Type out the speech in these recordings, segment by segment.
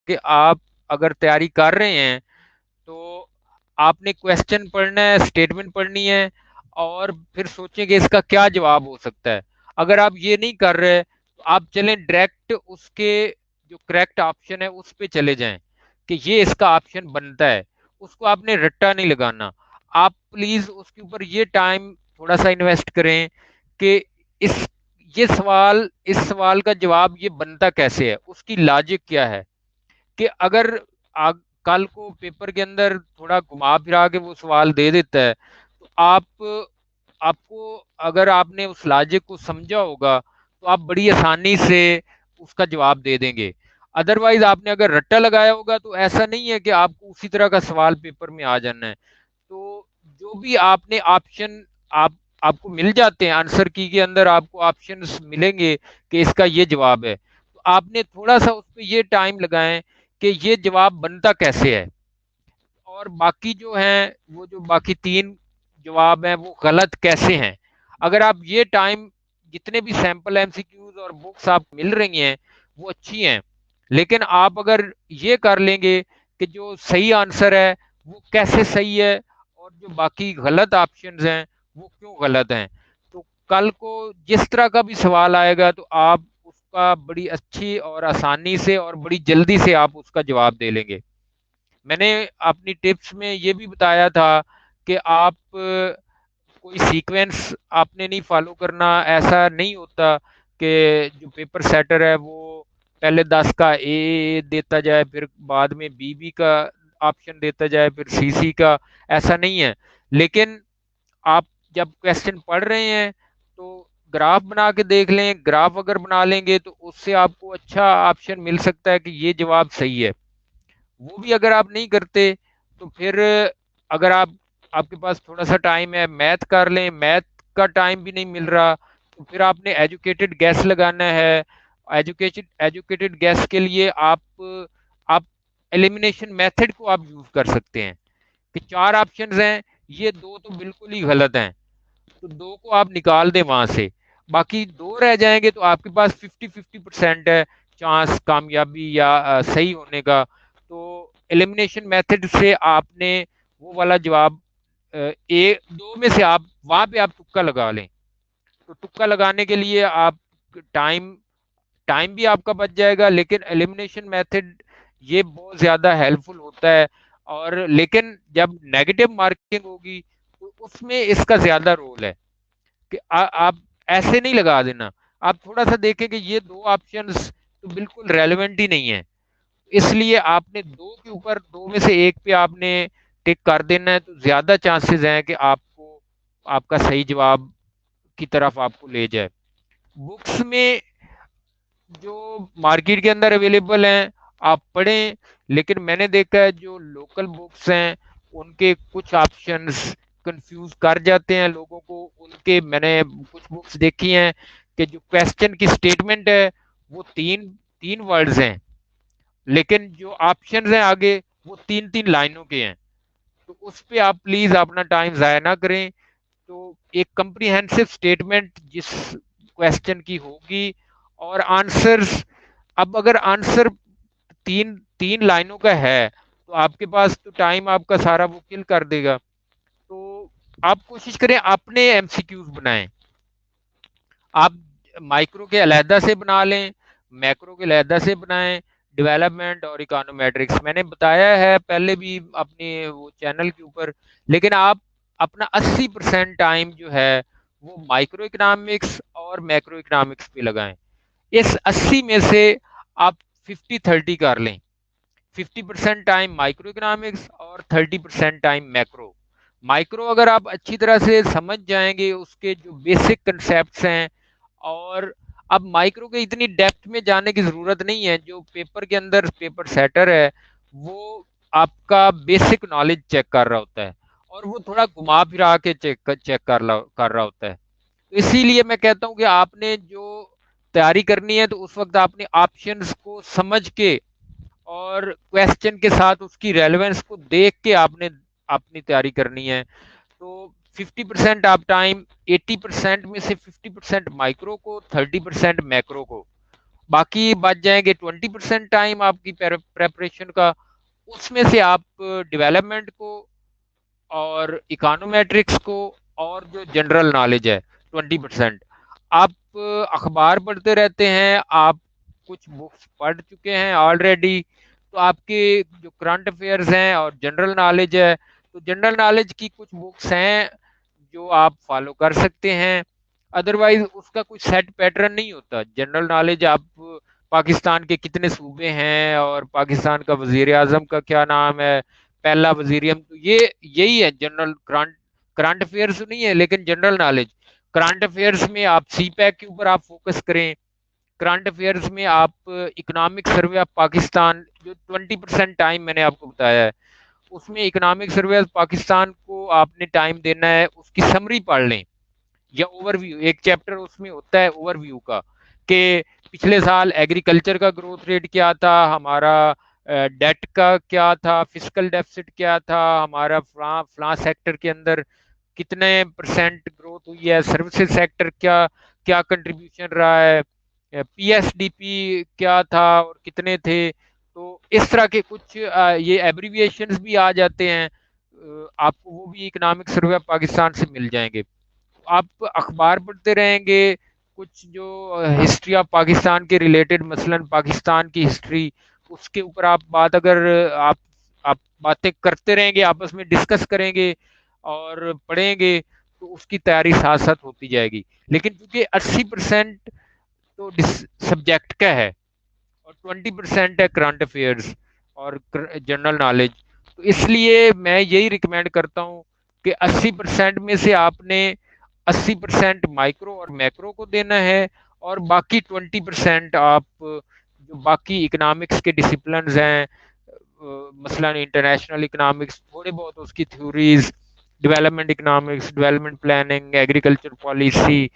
کہ آپ اگر تیاری کر رہے ہیں تو آپ نے کویشچن پڑھنا ہے، اسٹیٹمنٹ پڑھنی ہے، اور پھر سوچیں کہ اس کا کیا جواب ہو سکتا ہے. اگر آپ یہ نہیں کر رہے تو آپ چلیں ڈائریکٹ اس کے جو کریکٹ آپشن ہے اس پہ چلے جائیں کہ یہ اس کا آپشن بنتا ہے. اس کو آپ نے رٹا نہیں لگانا. آپ پلیز اس کے اوپر یہ ٹائم تھوڑا سا انویسٹ کریں کہ اس اس سوال کا جواب یہ بنتا کیسے ہے، اس کی لاجک کیا ہے. کہ اگر کل کو پیپر کے اندر تھوڑا گھما پھرا کے وہ سوال دے دیتا ہے تو آپ کو اگر آپ نے اس لاجک کو سمجھا ہوگا تو آپ بڑی آسانی سے اس کا جواب دے دیں گے. ادروائز آپ نے اگر رٹا لگایا ہوگا تو ایسا نہیں ہے کہ آپ کو اسی طرح کا سوال پیپر میں آ جانا ہے. تو جو بھی آپ نے آپشن آپ آپ کو مل جاتے ہیں آنسر کی کے اندر، آپ کو آپشنز ملیں گے کہ اس کا یہ جواب ہے، تو آپ نے تھوڑا سا اس پہ یہ ٹائم لگائیں کہ یہ جواب بنتا کیسے ہے. اور باقی جو ہیں وہ جو باقی تین جواب ہیں وہ غلط کیسے ہیں. اگر آپ یہ ٹائم، جتنے بھی سیمپل ایم سی کیوز اور بکس آپ مل رہی ہیں وہ اچھی ہیں، لیکن آپ اگر یہ کر لیں گے کہ جو صحیح آنسر ہے وہ کیسے صحیح ہے اور جو باقی غلط آپشنز ہیں وہ کیوں غلط ہیں، تو کل کو جس طرح کا بھی سوال آئے گا تو آپ اس کا بڑی اچھی اور آسانی سے اور بڑی جلدی سے آپ اس کا جواب دے لیں گے. میں نے اپنی ٹپس میں یہ بھی بتایا تھا کہ آپ کوئی سیکوینس آپ نے نہیں فالو کرنا. ایسا نہیں ہوتا کہ جو پیپر سیٹر ہے وہ پہلے 10 کا اے دیتا جائے، پھر بعد میں بی کا آپشن دیتا جائے، پھر سی کا. ایسا نہیں ہے. لیکن آپ جب کویشچن پڑھ رہے ہیں تو گراف بنا کے دیکھ لیں. گراف اگر بنا لیں گے تو اس سے آپ کو اچھا آپشن مل سکتا ہے کہ یہ جواب صحیح ہے. وہ بھی اگر آپ نہیں کرتے تو پھر اگر آپ کے پاس تھوڑا سا ٹائم ہے میتھ کر لیں. میتھ کا ٹائم بھی نہیں مل رہا تو پھر آپ نے ایجوکیٹڈ گیس لگانا ہے. ایجوکیٹڈ گیس کے لیے آپ ایلیمینیشن میتھڈ کو آپ یوز کر سکتے ہیں کہ 4 آپشنز ہیں، یہ 2 تو بالکل ہی غلط ہیں تو 2 کو آپ نکال دیں وہاں سے، باقی 2 رہ جائیں گے تو آپ کے پاس 50-50% ہے چانس کامیابی یا صحیح ہونے کا. تو ایلیمینیشن میتھڈ سے آپ نے وہ والا جواب ایک 2 میں سے آپ وہاں پہ آپ تکا لگا لیں. تو تکا لگانے کے لیے آپ ٹائم ٹائم بھی آپ کا بچ جائے گا، لیکن ایلیمینیشن میتھڈ یہ بہت زیادہ ہیلپ فل ہوتا ہے. اور لیکن جب نیگیٹو مارکنگ ہوگی تو اس میں اس کا زیادہ رول ہے کہ آپ ایسے نہیں لگا دینا. آپ تھوڑا سا دیکھیں کہ یہ 2 آپشنز تو بالکل ریلیونٹ ہی نہیں ہے، اس لیے آپ نے 2 کے اوپر 2 میں سے ایک پہ آپ نے ٹک کر دینا ہے تو زیادہ چانسز ہیں کہ آپ کا صحیح جواب کی طرف آپ کو لے جائے. بکس میں جو مارکیٹ کے اندر اویلیبل ہیں آپ پڑھیں، لیکن میں نے دیکھا ہے جو لوکل بکس ہیں ان کے کچھ آپشنز کنفیوز کر جاتے ہیں لوگوں کو. ان کے میں نے کچھ بکس دیکھی ہیں کہ جو کویشچن کی سٹیٹمنٹ ہے وہ تین ورڈز ہیں، لیکن جو آپشنز ہیں آگے وہ 3 لائنوں کے ہیں. تو اس پہ آپ پلیز اپنا ٹائم ضائع نہ کریں. تو ایک کمپریہنسو اسٹیٹمنٹ جس کویشچن کی ہوگی اور آنسرز. اب اگر آنسر تین لائنوں کا ہے تو آپ کے پاس تو ٹائم آپ کا سارا وہ کل کر دے گا. تو آپ کوشش کریں اپنے ایم سی کیوز بنائیں. آپ مائکرو کے علیحدہ سے بنا لیں، میکرو کے علیحدہ سے بنائیں. ڈیولپمنٹ اور اکانومیٹرکس میں نے بتایا ہے پہلے بھی اپنے وہ چینل کے اوپر، لیکن آپ اپنا 80% ٹائم جو ہے وہ مائکرو اکنامکس اور میکرو اکنامکس پہ لگائیں. اس 80 میں سے آپ 50-30 کر لیں. 50% ٹائم مائکرو اکنامکس اور 30% ٹائم میکرو. مائکرو اگر آپ اچھی طرح سے سمجھ جائیں گے اس کے جو بیسک کنسیپٹس ہیں، اور اب مائکرو کے اتنی ڈیپتھ میں جانے کی ضرورت نہیں ہے. جو پیپر کے اندر پیپر سیٹر ہے وہ آپ کا بیسک نالج چیک کر رہا ہوتا ہے اور وہ تھوڑا گھما پھرا کے چیک کر رہا ہوتا ہے. اسی لیے میں کہتا ہوں کہ آپ نے جو تیاری کرنی ہے تو اس وقت آپ نے آپشنز کو سمجھ کے اور کویشچن کے ساتھ اس کی ریلیونس کو دیکھ کے آپ نے اپنی تیاری کرنی ہے. تو 50% آپ ٹائم 80% میں سے 50% مائکرو کو، 30% میکرو کو. باقی بچ جائیں گے 20% ٹائم آپ کی پریپریشن کا. اس میں سے آپ ڈیولپمنٹ کو اور اکانومیٹرکس کو اور جو جنرل نالج ہے 20%. آپ اخبار پڑھتے رہتے ہیں, آپ کچھ بکس پڑھ چکے ہیں آلریڈی, تو آپ کے جو کرنٹ افیئرز ہیں اور جنرل نالج ہے, تو جنرل نالج کی کچھ بکس ہیں جو آپ فالو کر سکتے ہیں. ادروائز اس کا کوئی سیٹ پیٹرن نہیں ہوتا. جنرل نالج آپ پاکستان کے کتنے صوبے ہیں اور پاکستان کا وزیر اعظم کا کیا نام ہے, پہلا وزیریم, تو یہ یہی ہے جنرل کرنٹ افیئرز نہیں ہے لیکن جنرل نالج. کرنٹ افیئرز میں آپ سی پیک کے اوپر آپ فوکس کریں. کرنٹ افیئرز میں آپ اکنامک سروے آف پاکستان جو 20% ٹائم میں نے آپ کو بتایا ہے, اس میں اکنامک سروے آف پاکستان کو آپ نے ٹائم دینا ہے, اس کی سمری پڑھ لیں یا اوور ویو. ایک چیپٹر اس میں ہوتا ہے اوور ویو کا, کہ پچھلے سال ایگریکلچر کا گروتھ ریٹ کیا تھا ہمارا, ڈیٹ کا کیا تھا, فسکل ڈیفسٹ کیا تھا ہمارا, فلاں فلاں سیکٹر کے اندر کتنے پرسینٹ گروتھ ہوئی ہے, سروسز سیکٹر کیا کیا کنٹریبیوشن رہا ہے, پی ایس ڈی پی کیا تھا اور کتنے تھے. تو اس طرح کے کچھ یہ ایبریویشنز بھی آ جاتے ہیں, آپ کو وہ بھی اکنامک سروے آف پاکستان سے مل جائیں گے. آپ اخبار پڑھتے رہیں گے, کچھ جو ہسٹری آف پاکستان کے ریلیٹڈ, مثلا پاکستان کی ہسٹری, اس کے اوپر آپ بات اگر آپ آپ باتیں کرتے رہیں گے, آپس میں ڈسکس کریں گے اور پڑھیں گے, تو اس کی تیاری ساتھ ساتھ ہوتی جائے گی. لیکن چونکہ 80% تو سبجیکٹ کا ہے اور 20% ہے کرنٹ افیئرس اور جنرل نالج, تو اس لیے میں یہی ریکمینڈ کرتا ہوں کہ 80% میں سے آپ نے 80% مائکرو اور میکرو کو دینا ہے, اور باقی 20% آپ جو باقی اکنامکس کے ڈسپلنز ہیں, مثلا انٹرنیشنل اکنامکس, تھوڑے بہت اس کی theories, development economics, development planning, agriculture policy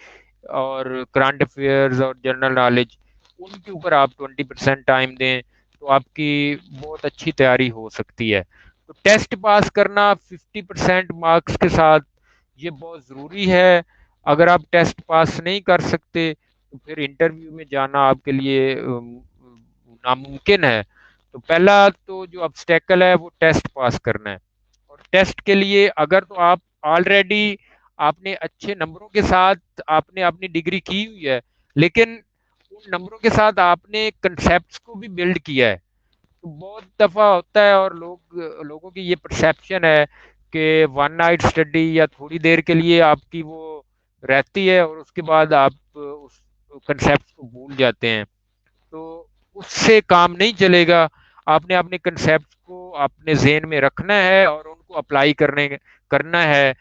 اور کرنٹ افیئرز اور جنرل نالج, ان کے اوپر آپ 20% ٹائم دیں تو آپ کی بہت اچھی تیاری ہو سکتی ہے. تو ٹیسٹ پاس کرنا 50% مارکس کے ساتھ یہ بہت ضروری ہے. اگر آپ ٹیسٹ پاس نہیں کر سکتے تو پھر انٹرویو میں جانا آپ کے لیے ناممکن ہے. تو پہلا تو جو obstacle ہے وہ ٹیسٹ پاس کرنا ہے, اور ٹیسٹ کے لیے اگر تو آپ آلریڈی آپ نے اچھے نمبروں کے ساتھ آپ نے اپنی ڈگری کی ہوئی ہے, لیکن ان نمبروں کے ساتھ آپ نے کنسیپٹس کو بھی بلڈ کیا ہے, تو بہت دفعہ ہوتا ہے, اور لوگوں کی یہ پرسیپشن ہے کہ ون نائٹ اسٹڈی یا تھوڑی دیر کے لیے آپ کی وہ رہتی ہے اور اس کے بعد آپ اس کنسیپٹ کو بھول جاتے ہیں. تو اس سے کام نہیں چلے گا. آپ نے اپنے کنسیپٹ کو اپنے ذہن میں رکھنا ہے اور ان کو اپلائی کرنا ہے,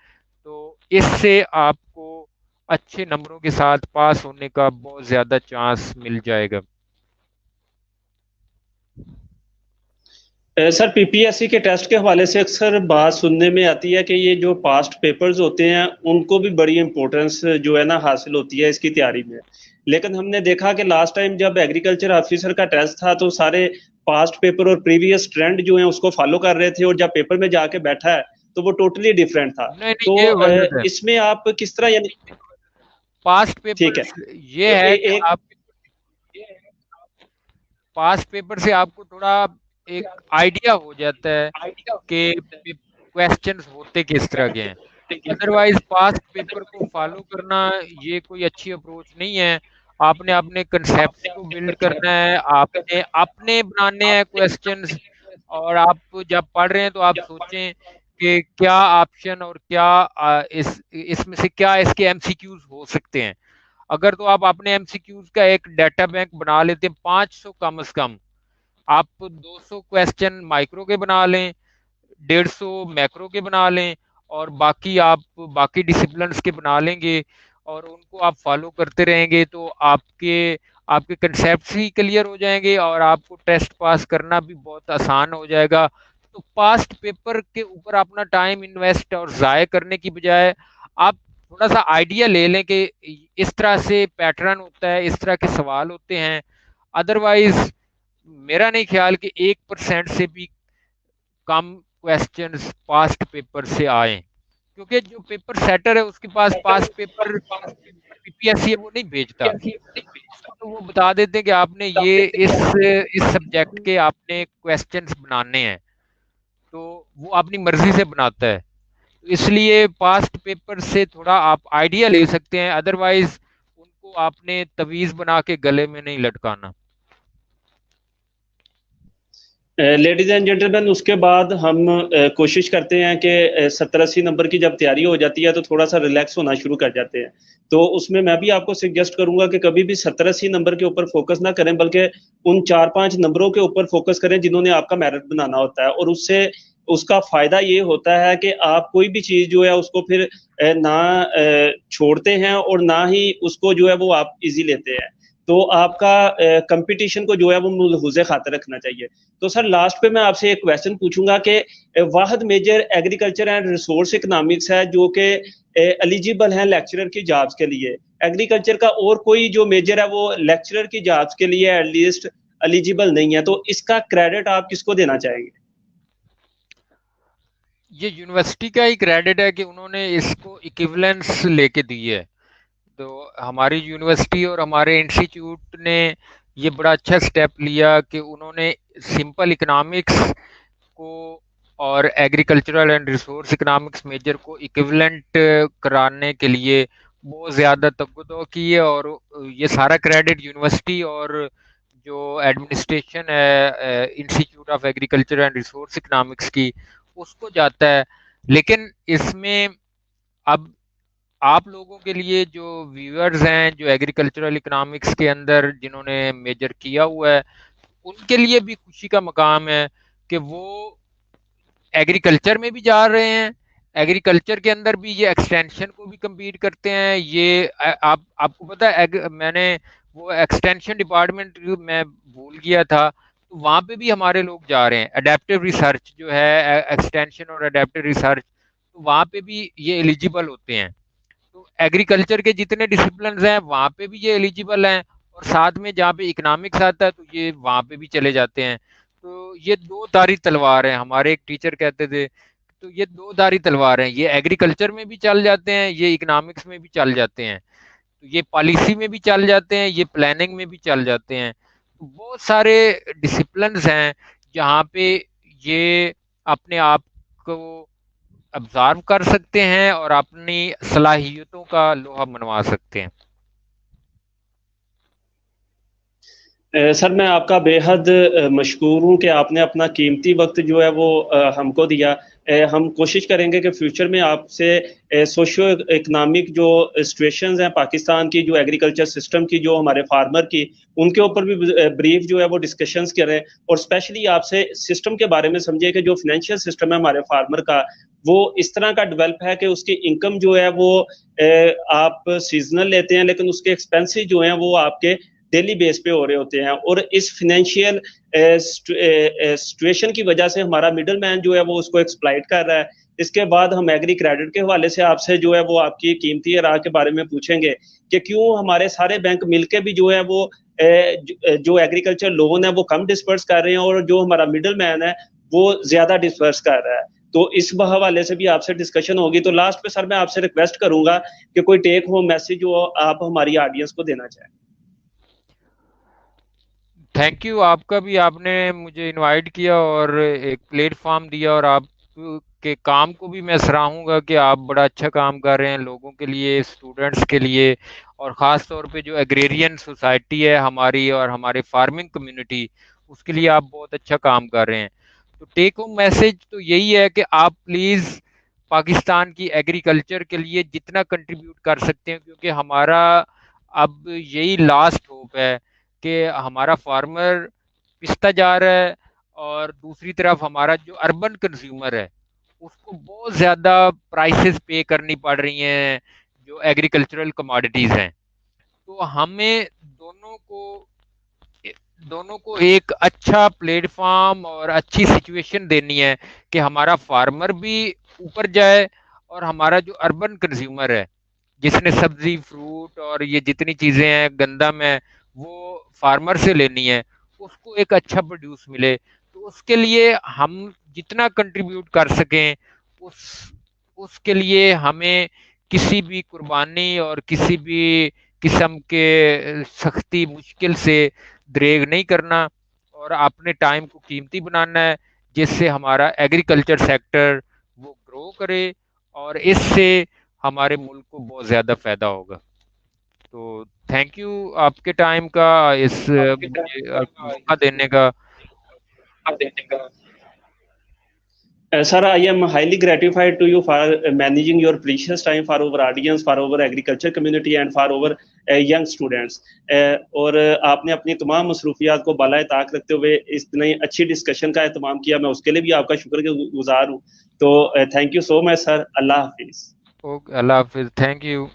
تو اس سے آپ کو اچھے نمبروں کے ساتھ پاس ہونے کا بہت زیادہ چانس مل جائے گا. سر پی پی ایس سی کے ٹیسٹ کے حوالے سے اکثر بات سننے میں آتی ہے کہ یہ جو پاسٹ پیپرز ہوتے ہیں ان کو بھی بڑی امپورٹنس جو ہے نا حاصل ہوتی ہے اس کی تیاری میں. لیکن ہم نے دیکھا کہ لاسٹ ٹائم جب ایگریکلچر آفیسر کا ٹیسٹ تھا تو سارے پاسٹ پیپر اور پریویس ٹرینڈ جو ہیں اس کو فالو کر رہے تھے, اور جب پیپر میں جا کے بیٹھا ہے تو وہ ٹوٹلی ڈیفرنٹ تھا. نہیں تو نہیں, یہ غلط ہے. اس میں آپ کس طرح یعنی پاسٹ ٹھیک پیپر ہے یہ ہے کہ ایک آپ پاسٹ پیپر سے آپ کو تھوڑا ایک آئیڈیا ہو جاتا ہے کہ کویسچنز ہوتے کس طرح کے ہیں. ادروائز پاسٹ پیپر کو فالو کرنا یہ کوئی اچھی اپروچ نہیں ہے. آپ نے اپنے کنسیپٹس کو بلڈ کرنا ہے, آپ نے اپنے بنانے ہیں کویسچنز, اور آپ جب پڑھ رہے ہیں تو آپ سوچیں کہ کیا آپشن اور کیا اس میں سے کیا اس کے ایم سی کیوز ہو سکتے ہیں. اگر تو آپ اپنے ایم سی کیوز کا ایک ڈیٹا بینک بنا لیتے ہیں 500 کم از کم, آپ 200 کویسچن مائکرو کے بنا لیں, 150 میکرو کے بنا لیں, اور باقی آپ باقی ڈسپلنس کے بنا لیں گے, اور ان کو آپ فالو کرتے رہیں گے, تو آپ کے کنسیپٹس ہی کلیئر ہو جائیں گے اور آپ کو ٹیسٹ پاس کرنا بھی بہت آسان ہو جائے گا. تو پاسٹ پیپر کے اوپر اپنا ٹائم انویسٹ اور ضائع کرنے کی بجائے آپ تھوڑا سا آئیڈیا لے لیں کہ اس طرح سے پیٹرن ہوتا ہے, اس طرح کے سوال ہوتے ہیں. ادروائز میرا نہیں خیال کہ 1% سے بھی کم کویسچنز پاسٹ پیپر سے آئیں, کیونکہ جو پیپر سیٹر ہے اس کے پاس پاس پیپر پی پی ایس سی ہے وہ نہیں بھیجتا، اس کو تو وہ بتا دیتے ہیں کہ آپ نے یہ اس سبجیکٹ کے آپ نے کویسچنس بنانے ہیں، تو وہ اپنی مرضی سے بناتا ہے. اس لیے پاسٹ پیپر سے تھوڑا آپ آئیڈیا لے سکتے ہیں، ادروائز ان کو آپ نے تویز بنا کے گلے میں نہیں لٹکانا. لیڈیز اینڈ جینٹلمین، اس کے بعد ہم کوشش کرتے ہیں کہ 70-80 نمبر کی جب تیاری ہو جاتی ہے تو تھوڑا سا ریلیکس ہونا شروع کر جاتے ہیں. تو اس میں بھی آپ کو سجیسٹ کروں گا کہ کبھی بھی 70-80 نمبر کے اوپر فوکس نہ کریں، بلکہ ان 4-5 نمبروں کے اوپر فوکس کریں جنہوں نے آپ کا میرٹ بنانا ہوتا ہے. اور اس کا فائدہ یہ ہوتا ہے کہ آپ کوئی بھی چیز جو ہے اس کو پھر نہ چھوڑتے ہیں اور نہ ہی اس کو جو ہے وہ آپ ایزی لیتے ہیں. تو آپ کا کمپٹیشن کو جو ہے وہ ملحوظ خاطر رکھنا چاہیے. تو سر لاسٹ پہ میں آپ سے ایک کویسچن پوچھوں گا کہ واحد major agriculture and resource economics ہے جو کہ ایلیجیبل ہیں لیکچرر کی جابس کے لیے. ایگریکلچر کا اور کوئی جو میجر ہے وہ لیکچرر کی جابس کے لیے ایٹ لیسٹ ایلیجیبل نہیں ہے، تو اس کا کریڈٹ آپ کس کو دینا چاہیں گے؟ یہ یونیورسٹی کا ہی کریڈٹ ہے کہ انہوں نے اس کو ایکویلنس لے کے دی ہے. تو ہماری یونیورسٹی اور ہمارے انسٹیٹیوٹ نے یہ بڑا اچھا سٹیپ لیا کہ انہوں نے سمپل اکنامکس کو اور agricultural and resource economics major کو ایکویلنٹ کرانے کے لیے بہت زیادہ تگدو کی ہے. اور یہ سارا کریڈٹ یونیورسٹی اور جو ایڈمنسٹریشن ہے institute of agriculture and resource economics کی اس کو جاتا ہے. لیکن اس میں اب آپ لوگوں کے لیے جو ویورز ہیں جو ایگریکلچرل اکنامکس کے اندر جنہوں نے میجر کیا ہوا ہے ان کے لیے بھی خوشی کا مقام ہے کہ وہ ایگریکلچر میں بھی جا رہے ہیں، ایگریکلچر کے اندر بھی یہ ایکسٹینشن کو بھی کمپیٹ کرتے ہیں. یہ آپ کو پتا ہے میں نے وہ ایکسٹینشن ڈپارٹمنٹ میں بھول گیا تھا، تو وہاں پہ بھی ہمارے لوگ جا رہے ہیں. اڈیپٹیو ریسرچ جو ہے ایکسٹینشن اور اڈیپٹیو ریسرچ، تو وہاں پہ بھی یہ ایلیجیبل ہوتے ہیں. تو ایگریکلچر کے جتنے ڈسپلنز ہیں وہاں پہ بھی یہ ایلیجیبل ہیں، اور ساتھ میں جہاں پہ اکنامکس آتا ہے تو یہ وہاں پہ بھی چلے جاتے ہیں. تو یہ دو دھاری تلوار ہیں، ہمارے ایک ٹیچر کہتے تھے. تو یہ دو دھاری تلوار ہیں، یہ ایگریکلچر میں بھی چل جاتے ہیں، یہ اکنامکس میں بھی چل جاتے ہیں، تو یہ پالیسی میں بھی چل جاتے ہیں، یہ پلاننگ میں بھی چل جاتے ہیں. تو بہت سارے ڈسپلنز ہیں جہاں پہ یہ اپنے آپ کو ابزارو کر سکتے ہیں اور اپنی صلاحیتوں کا لوہا منوا سکتے ہیں. سر میں آپ کا بے حد مشکور ہوں کہ آپ نے اپنا قیمتی وقت جو ہے وہ ہم کو دیا. ہم کوشش کریں گے کہ فیوچر میں آپ سے سوشو اکنامک جو سچویشنز ہیں پاکستان کی، جو ایگریکلچر سسٹم کی، جو ہمارے فارمر کی، ان کے اوپر بھی بریف جو ہے وہ ڈسکشنز کریں. اور اسپیشلی آپ سے سسٹم کے بارے میں سمجھے کہ جو فنینشیل سسٹم ہے ہمارے فارمر کا وہ اس طرح کا ڈیولپ ہے کہ اس کی انکم جو ہے وہ آپ سیزنل لیتے ہیں، لیکن اس کے ایکسپینسز جو ہیں وہ آپ کے ڈیلی بیس پہ ہو رہے ہوتے ہیں. اور اس فنینشیل سچویشن کی وجہ سے ہمارا مڈل مین جو ہے وہ اس کو ایکسپلائٹ کر رہا ہے. اس کے بعد ہم ایگری کریڈٹ کے حوالے سے آپ سے جو ہے وہ آپ کی قیمتی راہ کے بارے میں پوچھیں گے کہ کیوں ہمارے سارے بینک مل کے بھی جو ہے وہ جو ایگریکلچر لون ہے وہ کم ڈسپرس کر رہے ہیں اور جو ہمارا مڈل مین ہے وہ زیادہ ڈسپرس کر رہا ہے. تو اس حوالے سے بھی آپ سے ڈسکشن ہوگی. تو لاسٹ پہ سر میں آپ سے ریکویسٹ کروں گا کہ کوئی ٹیک ہوم میسج جو آپ ہماری آڈینس کو دینا چاہیں. تھینک یو آپ کا بھی، آپ نے مجھے انوائٹ کیا اور ایک پلیٹ فارم دیا، اور آپ کے کام کو بھی میں سراہوں گا کہ آپ بڑا اچھا کام کر رہے ہیں لوگوں کے لیے، اسٹوڈنٹس کے لیے، اور خاص طور پہ جو ایگریرین سوسائٹی ہے ہماری اور ہمارے فارمنگ کمیونٹی، اس کے لیے آپ بہت اچھا کام کر رہے ہیں. تو ٹیک ہوم میسج تو یہی ہے کہ آپ پلیز پاکستان کی ایگریکلچر کے لیے جتنا کنٹریبیوٹ کر سکتے ہیں، کیونکہ ہمارا اب یہی لاسٹ ہوپ ہے کہ ہمارا فارمر پستا جا رہا ہے، اور دوسری طرف ہمارا جو اربن کنزیومر ہے اس کو بہت زیادہ پرائسز پے کرنی پڑ رہی ہیں جو ایگریکلچرل کموڈیٹیز ہیں. تو ہمیں دونوں کو ایک اچھا پلیٹ فارم اور اچھی سچویشن دینی ہے کہ ہمارا فارمر بھی اوپر جائے، اور ہمارا جو اربن کنزیومر ہے جس نے سبزی، فروٹ اور یہ جتنی چیزیں ہیں گندم ہے وہ فارمر سے لینی ہے، اس کو ایک اچھا پروڈیوس ملے. تو اس کے لیے ہم جتنا کنٹریبیوٹ کر سکیں اس اس کے لیے ہمیں کسی بھی قربانی اور کسی بھی قسم کے سختی مشکل سے دریغ نہیں کرنا اور اپنے ٹائم کو قیمتی بنانا ہے، جس سے ہمارا ایگریکلچر سیکٹر وہ گرو کرے اور اس سے ہمارے ملک کو بہت زیادہ فائدہ ہوگا. تو تھینک یو آپ کے ٹائم کا، اس مجھے موقع دینے کا. Sir, I am highly gratified to you for managing your precious time for our audience, for our agriculture community and for our young students. اور آپ نے اپنی تمام مصروفیات کو بالائے طاق رکھتے ہوئے اتنی اچھی ڈسکشن کا اہتمام کیا، میں اس کے لیے بھی آپ کا شکر گزار ہوں. تو تھینک یو سو مچ سر. اللہ حافظ. اوکے، اللہ حافظ، تھینک یو.